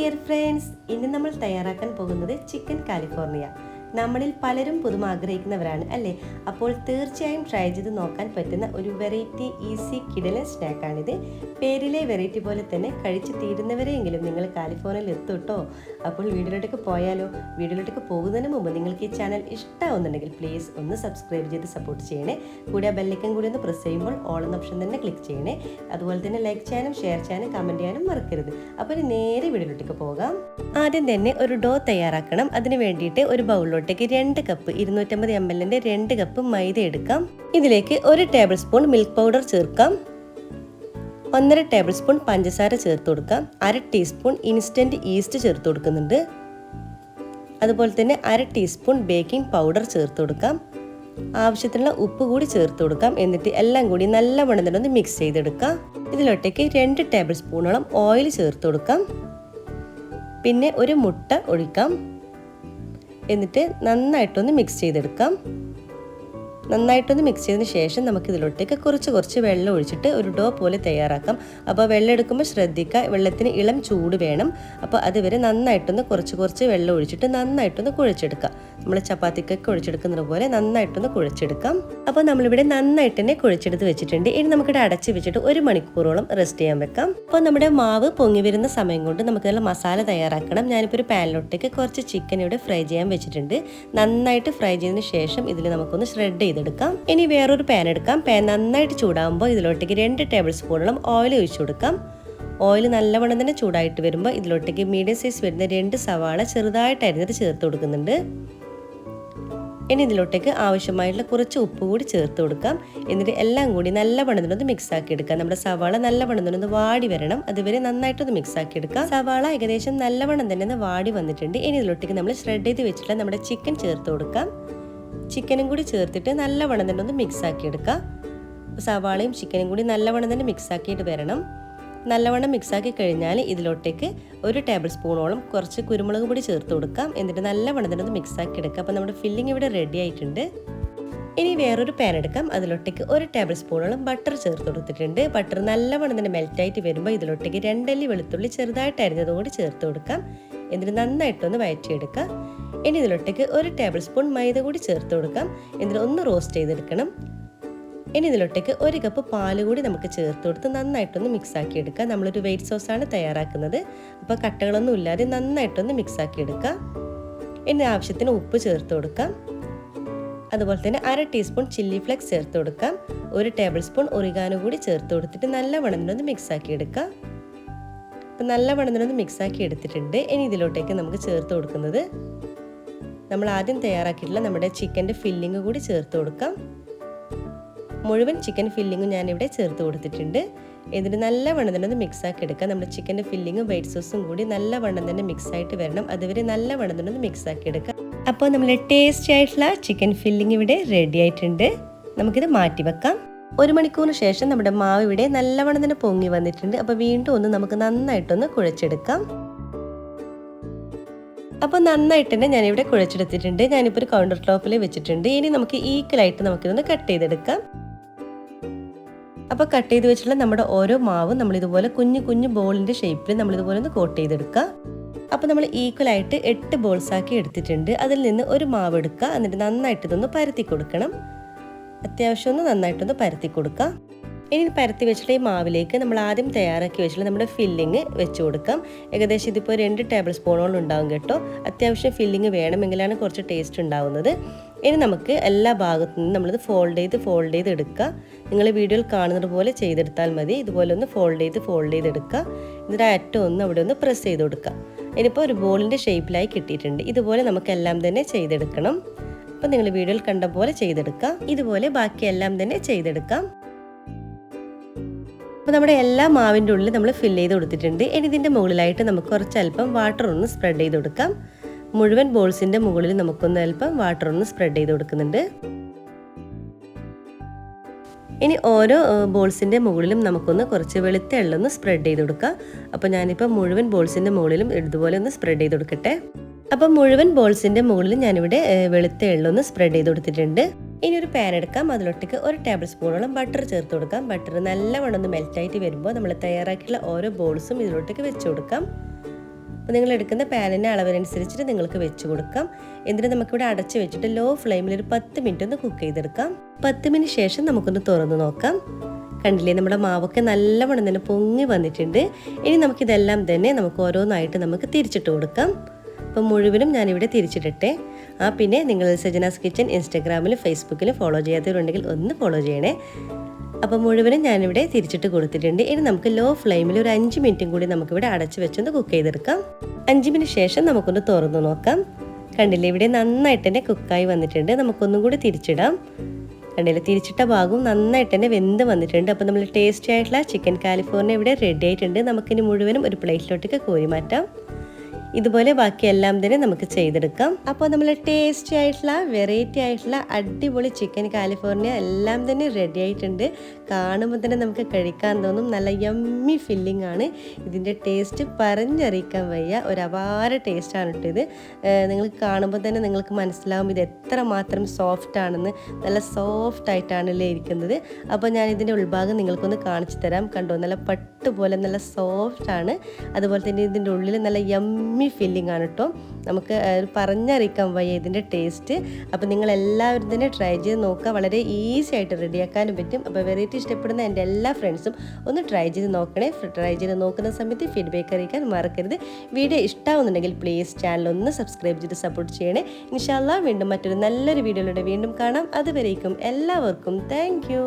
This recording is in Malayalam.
ഡിയർ ഫ്രണ്ട്സ്, ഇന്ന് നമ്മൾ തയ്യാറാക്കാൻ പോകുന്നത് ചിക്കൻ കാലിഫോർണിയ. നമ്മളിൽ പലരും പുതുമ ആഗ്രഹിക്കുന്നവരാണ് അല്ലേ? അപ്പോൾ തീർച്ചയായും ട്രൈ ചെയ്ത് നോക്കാൻ പറ്റുന്ന ഒരു വെറൈറ്റി ഈസി കിടിലൻ സ്നാക്കാണിത്. പേരിലെ വെറൈറ്റി പോലെ തന്നെ കഴിച്ച് തീരുന്നവരെയെങ്കിലും നിങ്ങൾ കാലിഫോർണിയയിൽ എത്തുട്ടോ. അപ്പോൾ വീഡിയോയിലേക്ക് പോയാലോ? വീഡിയോയിലേക്ക് പോകുന്നതിന് മുമ്പ് നിങ്ങൾക്ക് ഈ ചാനൽ ഇഷ്ടമാവുന്നുണ്ടെങ്കിൽ പ്ലീസ് ഒന്ന് സബ്സ്ക്രൈബ് ചെയ്ത് സപ്പോർട്ട് ചെയ്യണേ. കൂടെ ബെല്ലൈക്കൺ കൂടി ഒന്ന് പ്രസ് ചെയ്യുമ്പോൾ ഓൾ എന്ന ഓപ്ഷൻ തന്നെ ക്ലിക്ക് ചെയ്യണേ. അതുപോലെ തന്നെ ലൈക്ക് ചെയ്യാനും ഷെയർ ചെയ്യാനും കമൻറ്റ് ചെയ്യാനും മറക്കരുത്. അപ്പോൾ നേരെ വീഡിയോയിലേക്ക് പോകാം. ആദ്യം തന്നെ ഒരു ഡോ തയ്യാറാക്കണം. അതിന് വേണ്ടിയിട്ട് ഒരു ബൗളിലോട്ടേക്ക് 2 കപ്പ് 250 ml 2 കപ്പ് മൈദ എടുക്കാം. ഇതിലേക്ക് 1 ടേബിൾ സ്പൂൺ മിൽക്ക് പൗഡർ ചേർക്കാം. 1.5 ടേബിൾ സ്പൂൺ പഞ്ചസാര ചേർത്ത് കൊടുക്കാം. 1/2 ടീസ്പൂൺ ഇൻസ്റ്റൻറ്റ് ഈസ്റ്റ് ചേർത്ത് കൊടുക്കുന്നുണ്ട്. അതുപോലെ തന്നെ 1/2 ടീസ്പൂൺ ബേക്കിംഗ് പൗഡർ ചേർത്ത് കൊടുക്കാം. ആവശ്യത്തിനുള്ള ഉപ്പ് കൂടി ചേർത്ത് കൊടുക്കാം. എന്നിട്ട് എല്ലാം കൂടി നല്ലവണ്ണം തന്നെ ഒന്ന് മിക്സ് ചെയ്തെടുക്കാം. ഇതിലോട്ടേക്ക് 2 ടേബിൾ സ്പൂണോളം ഓയിൽ ചേർത്ത് കൊടുക്കാം. പിന്നെ ഒരു മുട്ട ഒഴിക്കാം. എന്നിട്ട് നന്നായിട്ടൊന്ന് മിക്സ് ചെയ്തെടുക്കാം. നന്നായിട്ടൊന്ന് മിക്സ് ചെയ്തതിന് ശേഷം നമുക്കിതിലോട്ടേക്ക് കുറച്ച് വെള്ളം ഒഴിച്ചിട്ട് ഒരു ഡോ പോലെ തയ്യാറാക്കാം. അപ്പോൾ വെള്ളം എടുക്കുമ്പോൾ ശ്രദ്ധിക്കുക, വെള്ളത്തിന് ഇളം ചൂട് വേണം. അപ്പോൾ അതുവരെ നന്നായിട്ടൊന്ന് കുറച്ച് വെള്ളം ഒഴിച്ചിട്ട് നന്നായിട്ടൊന്ന് കുഴച്ചെടുക്കാം. നമ്മൾ ചപ്പാത്തിക്കൊക്കെ കുഴച്ചെടുക്കുന്നത് പോലെ നന്നായിട്ടൊന്ന് കുഴച്ചെടുക്കാം. അപ്പോൾ നമ്മളിവിടെ നന്നായിട്ട് തന്നെ കുഴച്ചെടുത്ത് വെച്ചിട്ടുണ്ട്. ഇനി നമുക്കിവിടെ അടച്ച് വെച്ചിട്ട് 1 മണിക്കൂറോളം റെസ്റ്റ് ചെയ്യാൻ വെക്കാം. അപ്പോൾ നമ്മുടെ മാവ് പൊങ്ങി വരുന്ന സമയം കൊണ്ട് നമുക്ക് നല്ല മസാല തയ്യാറാക്കണം. ഞാനിപ്പോൾ ഒരു പാനിലോട്ടേക്ക് കുറച്ച് ചിക്കൻ ഇവിടെ ഫ്രൈ ചെയ്യാൻ വെച്ചിട്ടുണ്ട്. നന്നായിട്ട് ഫ്രൈ ചെയ്തതിന് ശേഷം ഇതിൽ നമുക്കൊന്ന് ഷ്രെഡ് ചെയ്തെടുക്കാം. ഇനി വേറൊരു പാൻ എടുക്കാം. പാൻ നന്നായിട്ട് ചൂടാകുമ്പോൾ ഇതിലോട്ടേക്ക് 2 ടേബിൾ സ്പൂണോളം ഓയിൽ ഒഴിച്ചു കൊടുക്കാം. ഓയിൽ നല്ലവണ്ണം തന്നെ ചൂടായിട്ട് വരുമ്പോൾ ഇതിലോട്ടേക്ക് മീഡിയം സൈസ് വരുന്ന 2 സവാള ചെറുതായിട്ട് അരിഞ്ഞിട്ട് ചേർത്ത് കൊടുക്കുന്നുണ്ട്. ഇനി ഇതിലോട്ടേക്ക് ആവശ്യമായിട്ടുള്ള കുറച്ച് ഉപ്പ് കൂടി ചേർത്ത് കൊടുക്കാം. എന്നിട്ട് എല്ലാം കൂടി നല്ലവണ്ണം തന്നെ ഒന്ന് മിക്സ് ആക്കി എടുക്കാം. നമ്മുടെ സവാള നല്ലവണ്ണം തന്നെ ഒന്ന് വാടി വരണം. അതുവരെ നന്നായിട്ടൊന്ന് മിക്സ് ആക്കി എടുക്കാം. സവാള ഏകദേശം നല്ലവണ്ണം തന്നെ ഒന്ന് വാടി വന്നിട്ടുണ്ട്. ഇനി ഇതിലോട്ടേക്ക് നമ്മൾ ഷ്രെഡ് ചെയ്ത് വെച്ചിട്ടുള്ള നമ്മുടെ ചിക്കൻ ചേർത്ത് കൊടുക്കാം. ചിക്കനും കൂടി ചേർത്തിട്ട് നല്ലവണ്ണം തന്നെ ഒന്ന് മിക്സ് ആക്കി എടുക്കാം. സവാളയും ചിക്കനും കൂടി നല്ലവണ്ണം തന്നെ മിക്സ് ആക്കിയിട്ട് വരണം. നല്ലവണ്ണം മിക്സാക്കി കഴിഞ്ഞാൽ ഇതിലോട്ടേക്ക് 1 ടേബിൾ സ്പൂണോളം കുറച്ച് കുരുമുളക് പൊടി ചേർത്ത് കൊടുക്കാം. എന്നിട്ട് നല്ലവണ്ണം തന്നെ ഒന്ന് മിക്സാക്കി എടുക്കാം. അപ്പോൾ നമ്മുടെ ഫില്ലിംഗ് ഇവിടെ റെഡി ആയിട്ടുണ്ട്. ഇനി വേറൊരു പാൻ എടുക്കാം. അതിലോട്ടേക്ക് 1 ടേബിൾ സ്പൂണോളം ബട്ടർ ചേർത്ത് കൊടുത്തിട്ടുണ്ട്. ബട്ടർ നല്ലവണ്ണം തന്നെ മെൽറ്റായിട്ട് വരുമ്പോൾ ഇതിലോട്ടേക്ക് 2 അല്ലി വെളുത്തുള്ളി ചെറുതായിട്ട് അരിഞ്ഞതും കൂടി ചേർത്ത് കൊടുക്കാം. എന്നിട്ട് നന്നായിട്ടൊന്ന് വഴറ്റിയെടുക്കാം. ഇനി ഇതിലോട്ടേക്ക് 1 ടേബിൾ സ്പൂൺ മൈദ കൂടി ചേർത്ത് കൊടുക്കാം. എന്നിട്ട് ഒന്ന് റോസ്റ്റ് ചെയ്തെടുക്കണം. ഇനി ഇതിലോട്ടേക്ക് 1 കപ്പ് പാല് കൂടി നമുക്ക് ചേർത്ത് കൊടുത്ത് നന്നായിട്ടൊന്ന് മിക്സ് ആക്കി എടുക്കുക. നമ്മളൊരു വൈറ്റ് സോസാണ് തയ്യാറാക്കുന്നത്. അപ്പോൾ കട്ടകളൊന്നും ഇല്ലാതെ നന്നായിട്ടൊന്ന് മിക്സ് ആക്കി എടുക്കുക. ഇനി ആവശ്യത്തിന് ഉപ്പ് ചേർത്ത് കൊടുക്കാം. അതുപോലെ തന്നെ 1/2 ടീസ്പൂൺ ചില്ലി ഫ്ലെക്സ് ചേർത്ത് കൊടുക്കാം. 1 ടേബിൾ സ്പൂൺ ഒറിഗാനോ കൂടി ചേർത്ത് കൊടുത്തിട്ട് നല്ലവണ്ണം ഒന്ന് മിക്സ് ആക്കി എടുക്കുക. അപ്പം നല്ലവണ്ണം ഒന്ന് മിക്സ് ആക്കി എടുത്തിട്ടുണ്ട്. ഇനി ഇതിലോട്ടേക്ക് നമുക്ക് ചേർത്ത് കൊടുക്കുന്നത് നമ്മൾ ആദ്യം തയ്യാറാക്കിയിട്ടുള്ള നമ്മുടെ ചിക്കൻ്റെ ഫില്ലിങ് കൂടി ചേർത്ത് കൊടുക്കാം. മുഴുവൻ ചിക്കൻ ഫില്ലിങ്ങും ഞാനിവിടെ ചേർത്ത് കൊടുത്തിട്ടുണ്ട്. എന്നിട്ട് നല്ലവണ്ണം തന്നെ ഒന്ന് മിക്സ് ആക്കി എടുക്കാം. നമ്മുടെ ചിക്കൻ്റെ ഫില്ലിങ്ങും വൈറ്റ് സോസും കൂടി നല്ലവണ്ണം തന്നെ മിക്സ് ആയിട്ട് വരണം. അതുവരെ നല്ലവണ്ണം തന്നെ ഒന്ന് മിക്സ് ആക്കി എടുക്കാം. അപ്പോൾ നമ്മുടെ ടേസ്റ്റി ആയിട്ടുള്ള ചിക്കൻ ഫില്ലിങ് ഇവിടെ റെഡി ആയിട്ടുണ്ട്. നമുക്കിത് മാറ്റി വെക്കാം. 1 മണിക്കൂറിന് ശേഷം നമ്മുടെ മാവ് ഇവിടെ നല്ലവണ്ണം തന്നെ പൊങ്ങി വന്നിട്ടുണ്ട്. അപ്പോൾ വീണ്ടും ഒന്ന് നമുക്ക് നന്നായിട്ടൊന്ന് കുഴച്ചെടുക്കാം. അപ്പോൾ നന്നായിട്ട് തന്നെ ഞാനിവിടെ കുഴച്ചെടുത്തിട്ടുണ്ട്. ഞാനിപ്പോൾ ഒരു കൗണ്ടർ ടോപ്പിൽ വെച്ചിട്ടുണ്ട്. ഇനി നമുക്ക് ഈക്വലായിട്ട് നമുക്കിതൊന്ന് കട്ട് ചെയ്തെടുക്കാം. അപ്പോൾ കട്ട് ചെയ്ത് വെച്ചിട്ടുള്ള നമ്മുടെ ഓരോ മാവും നമ്മളിതുപോലെ കുഞ്ഞു ബോളിൻ്റെ ഷേപ്പിൽ നമ്മളിതുപോലെ ഒന്ന് കോട്ട് ചെയ്തെടുക്കുക. അപ്പോൾ നമ്മൾ ഈക്വലായിട്ട് 8 ബോൾസ് ആക്കി എടുത്തിട്ടുണ്ട്. അതിൽ നിന്ന് ഒരു മാവ് എടുക്കുക. എന്നിട്ട് നന്നായിട്ട് ഇതൊന്ന് പരത്തി കൊടുക്കണം. അത്യാവശ്യം ഒന്ന് നന്നായിട്ടൊന്ന് പരത്തി കൊടുക്കുക. ഇനി പരത്തി വെച്ചിട്ടുള്ള ഈ മാവിലേക്ക് നമ്മൾ ആദ്യം തയ്യാറാക്കി വെച്ചിട്ടുള്ള നമ്മുടെ ഫില്ലിങ് വെച്ച് കൊടുക്കാം. ഏകദേശം ഇതിപ്പോൾ 2 ടേബിൾ സ്പൂണോളം ഉണ്ടാവും കേട്ടോ. അത്യാവശ്യം ഫില്ലിങ് വേണമെങ്കിലാണ് കുറച്ച് ടേസ്റ്റ് ഉണ്ടാവുന്നത്. ഇനി നമുക്ക് എല്ലാ ഭാഗത്തു നിന്നും നമ്മളിത് ഫോൾഡ് ചെയ്ത് എടുക്കുക. നിങ്ങൾ വീഡിയോയിൽ കാണുന്നത് പോലെ ചെയ്തെടുത്താൽ മതി. ഇതുപോലെ ഒന്ന് ഫോൾഡ് ചെയ്ത് എടുക്കുക. എന്നിട്ട് അറ്റം ഒന്ന് അവിടെ ഒന്ന് പ്രസ് ചെയ്ത് കൊടുക്കുക. ഇനിയിപ്പോൾ ഒരു ബോളിൻ്റെ ഷേപ്പിലായി കിട്ടിയിട്ടുണ്ട്. ഇതുപോലെ നമുക്കെല്ലാം തന്നെ ചെയ്തെടുക്കണം. അപ്പോൾ നിങ്ങൾ വീഡിയോയിൽ കണ്ട പോലെ ചെയ്തെടുക്കുക. ഇതുപോലെ ബാക്കിയെല്ലാം തന്നെ ചെയ്തെടുക്കാം. അപ്പോൾ നമ്മുടെ എല്ലാ മാവിൻ്റെ ഉള്ളിൽ നമ്മൾ ഫില്ല് ചെയ്ത് കൊടുത്തിട്ടുണ്ട്. ഇനി ഇതിൻ്റെ മുകളിലായിട്ട് നമുക്ക് കുറച്ചല്പം വാട്ടർ ഒന്ന് സ്പ്രെഡ് ചെയ്ത് കൊടുക്കാം. മുഴുവൻ ബോൾസിൻ്റെ മുകളിൽ നമുക്കൊന്ന് അല്പം വാട്ടർ ഒന്ന് സ്പ്രെഡ് ചെയ്ത് കൊടുക്കുന്നുണ്ട്. ഇനി ഓരോ ബോൾസിൻ്റെ മുകളിലും നമുക്കൊന്ന് കുറച്ച് വെളുത്ത എള്ളൊന്ന് സ്പ്രെഡ് ചെയ്ത് കൊടുക്കാം. അപ്പോൾ ഞാനിപ്പോൾ മുഴുവൻ ബോൾസിൻ്റെ മുകളിലും ഇതുപോലെ ഒന്ന് സ്പ്രെഡ് ചെയ്ത് കൊടുക്കട്ടെ. അപ്പോൾ മുഴുവൻ ബോൾസിൻ്റെ മുകളിൽ ഞാനിവിടെ വെളുത്ത എള്ളൊന്ന് സ്പ്രെഡ് ചെയ്ത് കൊടുത്തിട്ടുണ്ട്. ഇനി ഒരു പാൻ എടുക്കാം. അതിലോട്ടേക്ക് 1 ടേബിൾ സ്പൂണോളം ബട്ടർ ചേർത്ത് കൊടുക്കാം. ബട്ടർ നല്ലവണ്ണം ഒന്ന് മെൽറ്റായിട്ട് വരുമ്പോൾ നമ്മൾ തയ്യാറാക്കിയുള്ള ഓരോ ബോൾസും ഇതിലോട്ടേക്ക് വെച്ച് കൊടുക്കാം. അപ്പോൾ നിങ്ങൾ എടുക്കുന്ന പാനിൻ്റെ അളവിനനുസരിച്ചിട്ട് നിങ്ങൾക്ക് വെച്ച് കൊടുക്കാം. എന്നിട്ട് നമുക്കിവിടെ അടച്ച് വെച്ചിട്ട് ലോ ഫ്ലെയിമിൽ ഒരു 10 മിനിറ്റ് ഒന്ന് കുക്ക് ചെയ്തെടുക്കാം. 10 മിനിറ്റ് ശേഷം നമുക്കൊന്ന് തുറന്ന് നോക്കാം. കണ്ടില്ലേ, നമ്മുടെ മാവൊക്കെ നല്ലവണ്ണം തന്നെ പൊങ്ങി വന്നിട്ടുണ്ട്. ഇനി നമുക്കിതെല്ലാം തന്നെ നമുക്ക് ഓരോന്നായിട്ട് നമുക്ക് തിരിച്ചിട്ട് കൊടുക്കാം. അപ്പം മുഴുവനും ഞാനിവിടെ തിരിച്ചിട്ടെ. പിന്നെ നിങ്ങൾ സജനാസ് കിച്ചൻ ഇൻസ്റ്റാഗ്രാമിലും ഫേസ്ബുക്കിലും ഫോളോ ചെയ്യാത്തവരുണ്ടെങ്കിൽ ഒന്ന് ഫോളോ ചെയ്യണേ. അപ്പോൾ മുഴുവനും ഞാനിവിടെ തിരിച്ചിട്ട് കൊടുത്തിട്ടുണ്ട്. ഇനി നമുക്ക് ലോ ഫ്ലെയിമിൽ ഒരു 5 മിനിറ്റും കൂടി നമുക്കിവിടെ അടച്ച് വെച്ചൊന്ന് കുക്ക് ചെയ്തെടുക്കാം. 5 മിനിറ്റ് ശേഷം നമുക്കൊന്ന് തുറന്ന് നോക്കാം. കണ്ടില്ലേ, ഇവിടെ നന്നായിട്ട് തന്നെ കുക്കായി വന്നിട്ടുണ്ട്. നമുക്കൊന്നും കൂടി തിരിച്ചിടാം. കണ്ടില്ലേ, തിരിച്ചിട്ട ഭാഗവും നന്നായിട്ട് തന്നെ വെന്ത് വന്നിട്ടുണ്ട്. അപ്പോൾ നമ്മൾ ടേസ്റ്റി ആയിട്ടുള്ള ചിക്കൻ കാലിഫോർണിയ ഇവിടെ റെഡി ആയിട്ടുണ്ട്. നമുക്കിനി മുഴുവനും ഒരു പ്ലേറ്റിലോട്ടേക്ക് കോരി മാറ്റാം. ഇതുപോലെ ബാക്കിയെല്ലാം തന്നെ നമുക്ക് ചെയ്തെടുക്കാം. അപ്പോൾ നമ്മൾ ടേസ്റ്റി ആയിട്ടുള്ള വെറൈറ്റി ആയിട്ടുള്ള അടിപൊളി ചിക്കൻ കാലിഫോർണിയ എല്ലാം തന്നെ റെഡി ആയിട്ടുണ്ട്. കാണുമ്പോൾ തന്നെ നമുക്ക് കഴിക്കാൻ തോന്നും. നല്ല യമ്മി ഫില്ലിംഗ് ആണ്. ഇതിൻ്റെ ടേസ്റ്റ് പറഞ്ഞറിയിക്കാൻ വയ്യ. ഒരു അപാര ടേസ്റ്റാണ് ഇട്ടത്. നിങ്ങൾക്ക് കാണുമ്പോൾ തന്നെ നിങ്ങൾക്ക് മനസ്സിലാവും ഇത് എത്രമാത്രം സോഫ്റ്റ് ആണെന്ന്. നല്ല സോഫ്റ്റ് ആയിട്ടാണല്ലേ ഇരിക്കുന്നത്. അപ്പോൾ ഞാൻ ഇതിൻ്റെ ഉൾഭാഗം നിങ്ങൾക്കൊന്ന് കാണിച്ചു തരാം. കണ്ടോ, നല്ല പട്ടുപോലെ നല്ല സോഫ്റ്റ് ആണ്. അതുപോലെ തന്നെ ഇതിൻ്റെ ഉള്ളിൽ നല്ല യമ്മി ഫില്ലിംഗ് ആണ് കേട്ടോ. നമുക്ക് പറഞ്ഞറിയിക്കാൻ വയ്യ ഇതിൻ്റെ ടേസ്റ്റ്. അപ്പോൾ നിങ്ങളെല്ലാവരും തന്നെ ട്രൈ ചെയ്ത് നോക്കുക. വളരെ ഈസി ആയിട്ട് റെഡിയാക്കാനും പറ്റും. അപ്പോൾ വെറൈറ്റി ഇഷ്ടപ്പെടുന്ന എൻ്റെ എല്ലാ ഫ്രണ്ട്സും ഒന്ന് ട്രൈ ചെയ്ത് നോക്കണേ. ട്രൈ ചെയ്ത് നോക്കുന്ന സമയത്ത് ഫീഡ്ബാക്ക് അറിയിക്കാൻ മറക്കരുത്. വീഡിയോ ഇഷ്ടമാവുന്നുണ്ടെങ്കിൽ പ്ലീസ് ചാനൽ ഒന്ന് സബ്സ്ക്രൈബ് ചെയ്ത് സപ്പോർട്ട് ചെയ്യണേ. ഇൻഷാ അല്ലാഹ് വീണ്ടും മറ്റൊരു നല്ലൊരു വീഡിയോയിലൂടെ വീണ്ടും കാണാം. അതുവരേക്കും എല്ലാവർക്കും താങ്ക് യു.